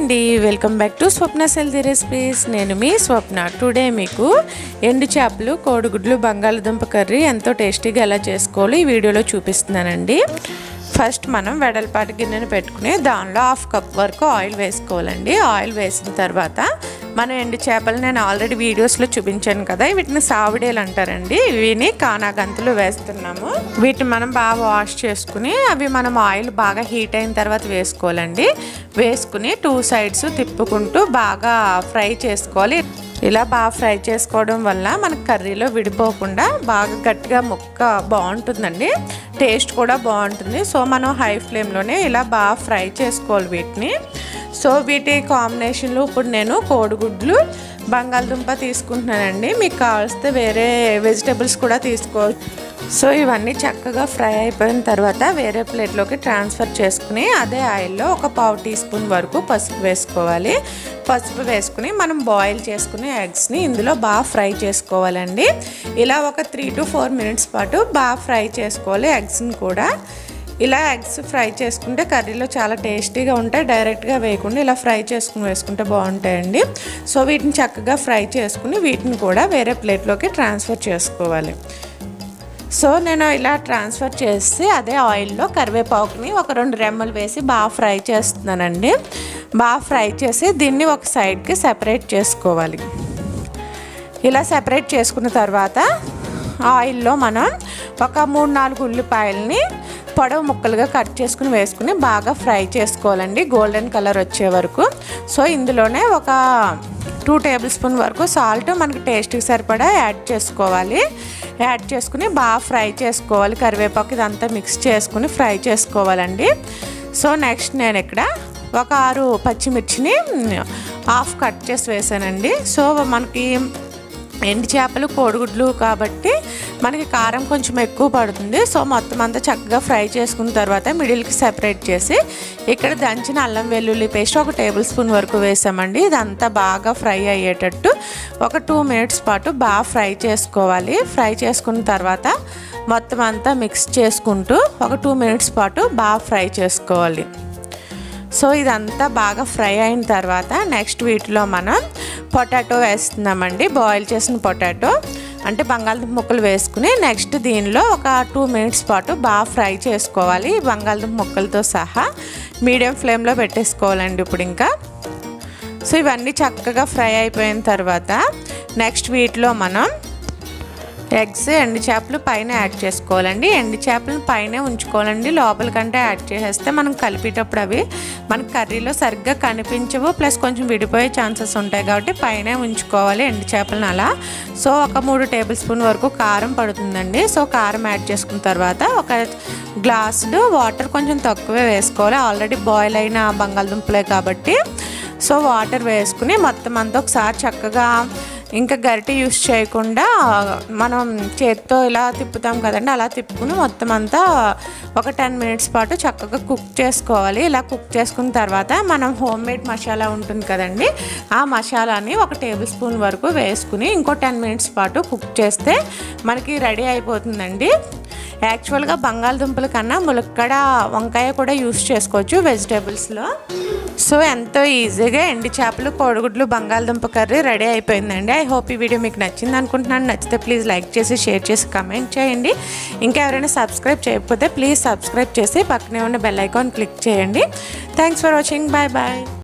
అండి, welcome back to Swapna healthy recipes. నేను మీ స్వప్న. Today మీకు ఎండు చేపలు, కోడిగుడ్లు, బంగాళదుంప కర్రీ ఎంతో టేస్టీగా ఎలా చేసుకోవాలో ఈ వీడియోలో చూపిస్తున్నానండి. ఫస్ట్ మనం వెడల్పాటి గిన్నెను పెట్టుకుని దానిలో 1/2 కప్ వరకు ఆయిల్ వేసుకోవాలండి. ఆయిల్ వేసిన తర్వాత మనం ఎండు చేపలు నేను ఆల్రెడీ వీడియోస్లో చూపించాను కదా, వీటిని సావిడేలు అంటారండి. వీటిని కానాగంతులు వేస్తున్నాము. వీటిని మనం బాగా వాష్ చేసుకుని అవి మనం ఆయిల్ బాగా హీట్ అయిన తర్వాత వేసుకోవాలండి. వేసుకుని 2 సైడ్స్ తిప్పుకుంటూ బాగా ఫ్రై చేసుకోవాలి. ఇలా బాగా ఫ్రై చేసుకోవడం వల్ల మనకు కర్రీలో విడిపోకుండా బాగా గట్టిగా ముక్క బాగుంటుందండి. టేస్ట్ కూడా బాగుంటుంది. సో మనం హై ఫ్లేమ్లోనే ఇలా బాగా ఫ్రై చేసుకోవాలి వీటిని. సో వీటి కాంబినేషన్లో ఇప్పుడు నేను కోడిగుడ్లు, బంగాళదుంప తీసుకుంటున్నానండి. మీకు కావాల్సితే వేరే వెజిటేబుల్స్ కూడా తీసుకోవచ్చు. సో ఇవన్నీ చక్కగా ఫ్రై అయిపోయిన తర్వాత వేరే ప్లేట్లోకి ట్రాన్స్ఫర్ చేసుకుని అదే ఆయిల్లో ఒక 1/2 టీ స్పూన్ వరకు పసుపు వేసుకోవాలి. పసుపు వేసుకుని మనం బాయిల్ చేసుకునే ఎగ్స్ని ఇందులో బాగా ఫ్రై చేసుకోవాలండి. ఇలా ఒక 3 to 4 మినిట్స్ పాటు బాగా ఫ్రై చేసుకోవాలి ఎగ్స్ని కూడా. ఇలా ఎగ్స్ ఫ్రై చేసుకుంటే కర్రీలో చాలా టేస్టీగా ఉంటాయి. డైరెక్ట్గా వేయకుండా ఇలా ఫ్రై చేసుకుని వేసుకుంటే బాగుంటాయండి. సో వీటిని చక్కగా ఫ్రై చేసుకుని వీటిని కూడా వేరే ప్లేట్లోకి ట్రాన్స్ఫర్ చేసుకోవాలి. సో నేను ఇలా ట్రాన్స్ఫర్ చేసి అదే ఆయిల్లో కరివేపాకుని ఒక 2 రెమ్మలు వేసి బాగా ఫ్రై చేస్తున్నానండి. బాగా ఫ్రై చేసి దీన్ని ఒక సైడ్కి సెపరేట్ చేసుకోవాలి. ఇలా సెపరేట్ చేసుకున్న తర్వాత ఆయిల్లో మనం ఒక 3-4 ఉల్లిపాయలని పొడవు ముక్కలుగా కట్ చేసుకుని వేసుకుని బాగా ఫ్రై చేసుకోవాలండి, గోల్డెన్ కలర్ వచ్చే వరకు. సో ఇందులోనే ఒక 2 టేబుల్ స్పూన్ వరకు సాల్ట్ మనకి టేస్ట్కి సరిపడా యాడ్ చేసుకోవాలి. యాడ్ చేసుకుని బాగా ఫ్రై చేసుకోవాలి. కరివేపాకు ఇదంతా మిక్స్ చేసుకుని ఫ్రై చేసుకోవాలండి. సో నెక్స్ట్ నేను ఇక్కడ ఒక 6 పచ్చిమిర్చిని హాఫ్ కట్ చేసి వేసానండి. సో మనకి ఎండు చేపలు, కోడిగుడ్లు కాబట్టి మనకి కారం కొంచెం ఎక్కువ పడుతుంది. సో మొత్తం అంతా చక్కగా ఫ్రై చేసుకున్న తర్వాత మిడిల్కి సెపరేట్ చేసి ఇక్కడ దంచిన అల్లం వెల్లుల్లి పేస్ట్ ఒక టేబుల్ స్పూన్ వరకు వేసామండి. ఇదంతా బాగా ఫ్రై అయ్యేటట్టు ఒక 2 మినిట్స్ పాటు బాగా ఫ్రై చేసుకోవాలి. ఫ్రై చేసుకున్న తర్వాత మొత్తం అంతా మిక్స్ చేసుకుంటూ ఒక 2 మినిట్స్ పాటు బాగా ఫ్రై చేసుకోవాలి. సో ఇదంతా బాగా ఫ్రై అయిన తర్వాత నెక్స్ట్ వీటిలో మనం పొటాటో వేస్తున్నామండి. బాయిల్ చేసిన పొటాటో అంటే బంగాళదుంప ముక్కలు వేసుకుని నెక్స్ట్ దీనిలో ఒక 2 మినిట్స్ పాటు బాగా ఫ్రై చేసుకోవాలి. బంగాళదుంప ముక్కలతో సహా మీడియం ఫ్లేమ్లో పెట్టేసుకోవాలండి. ఇప్పుడు ఇంకా సో ఇవన్నీ చక్కగా ఫ్రై అయిపోయిన తర్వాత నెక్స్ట్ వీటిలో మనం ఎగ్స్, ఎండు చేపలు పైన యాడ్ చేసుకోవాలండి. ఎండు చేపలను పైనే ఉంచుకోవాలండి. లోపల కంటే యాడ్ చేసేస్తే మనం కలిపేటప్పుడు అవి మనకు కర్రీలో సరిగ్గా కనిపించవు, ప్లస్ కొంచెం విడిపోయే ఛాన్సెస్ ఉంటాయి కాబట్టి పైనే ఉంచుకోవాలి ఎండు చేపలను అలా. సో ఒక 3 టేబుల్ స్పూన్ వరకు కారం పడుతుందండి. సో కారం యాడ్ చేసుకున్న తర్వాత ఒక గ్లాసుడు వాటర్ కొంచెం తక్కువే వేసుకోవాలి. ఆల్రెడీ బాయిల్ అయిన బంగాళదుంపలే కాబట్టి. సో వాటర్ వేసుకుని మొత్తం అంతా ఒకసారి చక్కగా ఇంకా గరిటె యూస్ చేయకుండా మనం చేత్తో ఇలా తిప్పుతాం కదండి, అలా తిప్పుకుని మొత్తం అంతా ఒక 10 మినిట్స్ పాటు చక్కగా కుక్ చేసుకోవాలి. ఇలా కుక్ చేసుకున్న తర్వాత మనం హోమ్ మేడ్ మసాలా ఉంటుంది కదండి, ఆ మసాలాని ఒక టేబుల్ స్పూన్ వరకు వేసుకుని ఇంకో 10 మినిట్స్ పాటు కుక్ చేస్తే మనకి రెడీ అయిపోతుందండి. యాక్చువల్గా బంగాళదుంపల కన్నా ములక్కడ, వంకాయ కూడా యూస్ చేసుకోవచ్చు వెజిటేబుల్స్లో. సో ఎంతో ఈజీగా ఎండు చేపలు, కోడిగుడ్లు, బంగాళదుంప కర్రీ రెడీ అయిపోయిందండి. ఐ హోప్ ఈ వీడియో మీకు నచ్చింది అనుకుంటున్నాను. నచ్చితే ప్లీజ్ లైక్ చేసి, షేర్ చేసి, కమెంట్ చేయండి. ఇంకా ఎవరైనా సబ్స్క్రైబ్ చేయకపోతే ప్లీజ్ సబ్స్క్రైబ్ చేసి పక్కనే ఉన్న బెల్ ఐకాన్ క్లిక్ చేయండి. Thanks for watching. Bye bye.